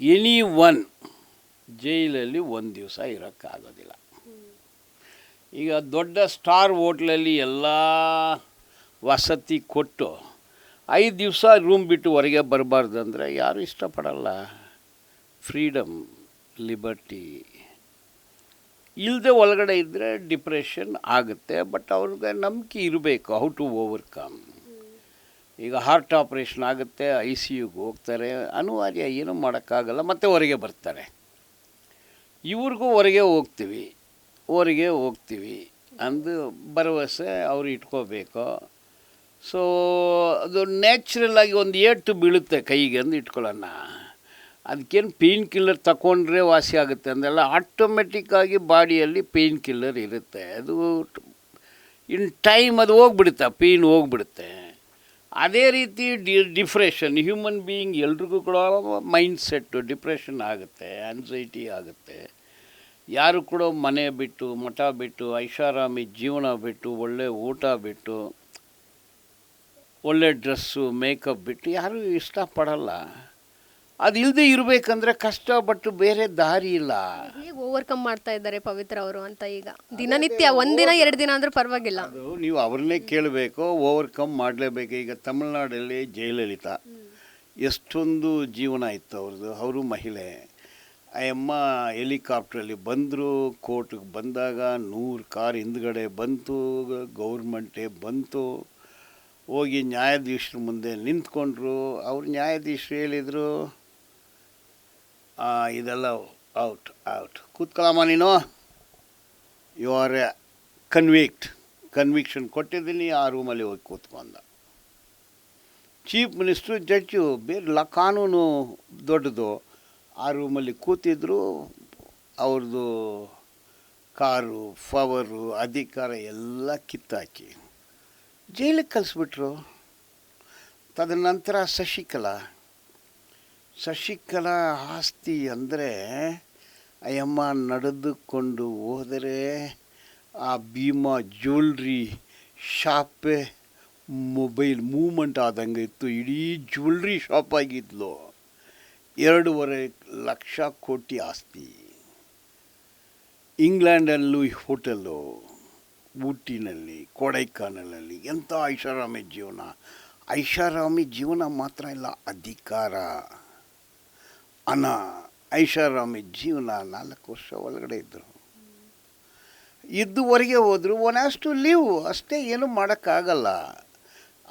Any one ಜೈಲಲ್ಲಿ ಒಂದು ದಿವಸ ಇರೋಕ್ಕಾಗೋದಿಲ್ಲ. ಈಗ ದೊಡ್ಡ ಸ್ಟಾರ್ ಹೋಟ್ಲಲ್ಲಿ ಎಲ್ಲ ವಸತಿ ಕೊಟ್ಟು 5 ದಿವಸ ರೂಮ್ ಬಿಟ್ಟು ಹೊರಗೆ ಬರಬಾರ್ದು ಅಂದರೆ ಯಾರೂ ಇಷ್ಟಪಡಲ್ಲ. ಫ್ರೀಡಮ್, ಲಿಬರ್ಟಿ ಇಲ್ಲದೆ ಒಳಗಡೆ ಇದ್ದರೆ ಡಿಪ್ರೆಷನ್ ಆಗುತ್ತೆ. ಬಟ್ ಅವ್ರಿಗೆ ನಂಬಿಕೆ ಇರಬೇಕು ಹೌ ಟು ಓವರ್ಕಮ್. ಈಗ ಹಾರ್ಟ್ ಆಪ್ರೇಷನ್ ಆಗುತ್ತೆ, ICUಗೆ ಹೋಗ್ತಾರೆ, ಅನಿವಾರ್ಯ, ಏನೂ ಮಾಡೋಕ್ಕಾಗಲ್ಲ, ಮತ್ತು ಹೊರಗೆ ಬರ್ತಾರೆ. ಇವ್ರಿಗೂ ಹೊರಗೆ ಹೋಗ್ತೀವಿ ಅಂದು ಭರವಸೆ ಅವ್ರು ಇಟ್ಕೋಬೇಕು. ಸೊ ಅದು ನ್ಯಾಚುರಲ್ಲಾಗಿ ಒಂದು ಏಟು ಬೀಳುತ್ತೆ ಕೈಗೆ ಅಂದು ಇಟ್ಕೊಳ್ಳೋಣ. ಅದಕ್ಕೇನು ಪೇಯ್ನ್ ಕಿಲ್ಲರ್ ತಗೊಂಡ್ರೆ ವಾಸಿ ಆಗುತ್ತೆ ಅಂದೆಲ್ಲ, ಆಟೋಮೆಟಿಕ್ಕಾಗಿ ಬಾಡಿಯಲ್ಲಿ ಪೇಯ್ನ್ ಕಿಲ್ಲರ್ ಇರುತ್ತೆ. ಅದು ಇನ್ ಟೈಮ್ ಅದು ಹೋಗ್ಬಿಡುತ್ತೆ, ಪೇಯ್ನ್ ಹೋಗ್ಬಿಡುತ್ತೆ. ಅದೇ ರೀತಿ ಡಿಪ್ರೆಷನ್, ಹ್ಯೂಮನ್ ಬೀಯಿಂಗ್ ಎಲ್ರಿಗೂ ಕೂಡ ಮೈಂಡ್ ಸೆಟ್ಟು ಡಿಪ್ರೆಷನ್ ಆಗುತ್ತೆ, ಆ್ಯನ್ಸೈಟಿ ಆಗುತ್ತೆ. ಯಾರು ಕೂಡ ಮನೆ ಬಿಟ್ಟು, ಮಠ ಬಿಟ್ಟು, ಐಷಾರಾಮಿ ಜೀವನ ಬಿಟ್ಟು, ಒಳ್ಳೆ ಊಟ ಬಿಟ್ಟು, ಒಳ್ಳೆ ಡ್ರೆಸ್ಸು, ಮೇಕಪ್ ಬಿಟ್ಟು ಯಾರೂ ಇಷ್ಟಪಡಲ್ಲ. ಅದು ಇಲ್ಲದೆ ಇರಬೇಕಂದ್ರೆ ಕಷ್ಟ, ಬಟ್ ಬೇರೆ ದಾರಿ ಇಲ್ಲ. ಹೇಗೆ ಓವರ್ಕಮ್ ಮಾಡ್ತಾ ಇದ್ದಾರೆ ಪವಿತ್ರ ಅವರು ಅಂತ? ಈಗ ದಿನನಿತ್ಯ ಒಂದಿನ 2 ದಿನ ಅಂದರೂ ಪರವಾಗಿಲ್ಲ. ಅದು ನೀವು ಅವ್ರನ್ನೇ ಕೇಳಬೇಕು, ಓವರ್ಕಮ್ ಮಾಡಲೇಬೇಕು. ಈಗ ತಮಿಳ್ನಾಡಲ್ಲಿ ಜಯಲಲಿತಾ ಎಷ್ಟೊಂದು ಜೀವನ ಇತ್ತು ಅವ್ರದ್ದು. ಅವರು ಮಹಿಳೆ. ಆ ಅಮ್ಮ ಹೆಲಿಕಾಪ್ಟ್ರಲ್ಲಿ ಬಂದರು, ಕೋರ್ಟಿಗೆ ಬಂದಾಗ 100 ಕಾರ್ ಹಿಂದ್ಗಡೆ ಬಂತು, ಗೌರ್ಮೆಂಟೇ ಬಂತು, ಹೋಗಿ ನ್ಯಾಯಾಧೀಶರ ಮುಂದೆ ನಿಂತ್ಕೊಂಡ್ರು. ಅವ್ರು ನ್ಯಾಯಾಧೀಶರು ಹೇಳಿದರು, ಇದೆಲ್ಲ ಔಟ್ ಕೂತ್ಕೊಳ್ಳಮ್ಮ ನೀನು, ಯು ಆರ್ ಕನ್ವಿಕ್ಷನ್ ಕೊಟ್ಟಿದ್ದೀನಿ, ಆ ರೂಮಲ್ಲಿ ಹೋಗಿ ಕೂತ್ಕೊಂಡ. ಚೀಫ್ ಮಿನಿಸ್ಟ್ರು, ಜಡ್ಜು, ಬೇರೆ ಕಾನೂನು ದೊಡ್ಡದು, ಆ ರೂಮಲ್ಲಿ ಕೂತಿದ್ರು. ಅವ್ರದ್ದು ಕಾರು, ಪವರು, ಅಧಿಕಾರ ಎಲ್ಲ ಕಿತ್ತಾಕಿ ಜೈಲಿಗೆ ಕಳಿಸ್ಬಿಟ್ರು. ತದನಂತರ ಶಶಿಕಲಾ ಆಸ್ತಿ ಅಂದರೆ ಅಯ್ಯಮ್ಮ ನಡೆದುಕೊಂಡು ಹೋದರೆ ಆ ಭೀಮಾ ಜ್ಯುವೆಲ್ರಿ ಶಾಪೇ ಮೊಬೈಲ್ ಮೂಮೆಂಟ್ ಆದಂಗೆ ಇತ್ತು. ಇಡೀ ಜ್ಯುವೆಲ್ರಿ ಶಾಪ್ ಆಗಿದ್ಲು. 2.5 ಲಕ್ಷ ಕೋಟಿ ಆಸ್ತಿ. ಇಂಗ್ಲೆಂಡಲ್ಲೂ ಹೋಟೆಲ್ಲು, ಊಟಿನಲ್ಲಿ, ಕೊಡೈಕಾನಲಲ್ಲಿ ಎಂಥ ಐಷಾರಾಮಿ ಜೀವನ ಮಾತ್ರ ಇಲ್ಲ, ಅಧಿಕಾರ, ಹಣ, ಐಷಾರಾಮಿ ಜೀವನ. 4 ವರ್ಷ ಒಳಗಡೆ ಇದ್ದುವರೆಗೆ ಹೋದರು. ಒನ್ ಹ್ಯಾಸ್ ಟು ಲಿವ್ ಅಷ್ಟೇ, ಏನೂ ಮಾಡೋಕ್ಕಾಗಲ್ಲ.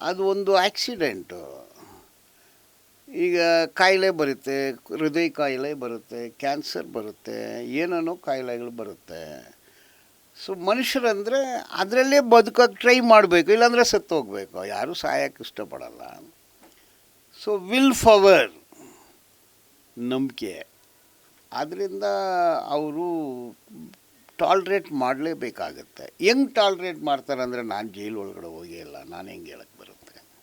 ಅದು ಒಂದು ಆಕ್ಸಿಡೆಂಟು. ಈಗ ಕಾಯಿಲೆ ಬರುತ್ತೆ, ಹೃದಯ ಕಾಯಿಲೆ ಬರುತ್ತೆ, ಕ್ಯಾನ್ಸರ್ ಬರುತ್ತೆ, ಏನೇನೋ ಕಾಯಿಲೆಗಳು ಬರುತ್ತೆ. ಸೊ ಮನುಷ್ಯರಂದರೆ ಅದರಲ್ಲೇ ಬದುಕೋಕ್ಕೆ ಟ್ರೈ ಮಾಡಬೇಕು, ಇಲ್ಲಾಂದರೆ ಸತ್ತು ಹೋಗಬೇಕು. ಯಾರೂ ಸಾಯೋಕ್ಕೆ ಇಷ್ಟಪಡಲ್ಲ. ಸೊ ವಿಲ್ ಪವರ್, ನಂಬಿಕೆ, ಆದ್ದರಿಂದ ಅವರು ಟಾಲ್ರೇಟ್ ಮಾಡಲೇಬೇಕಾಗತ್ತೆ. ಹೆಂಗೆ ಟಾಲ್ರೇಟ್ ಮಾಡ್ತಾರೆ ಅಂದರೆ, ನಾನು ಜೈಲು ಒಳಗಡೆ ಹೋಗೇ ಇಲ್ಲ, ನಾನು ಹೆಂಗೆ ಹೇಳಕ್ಕೆ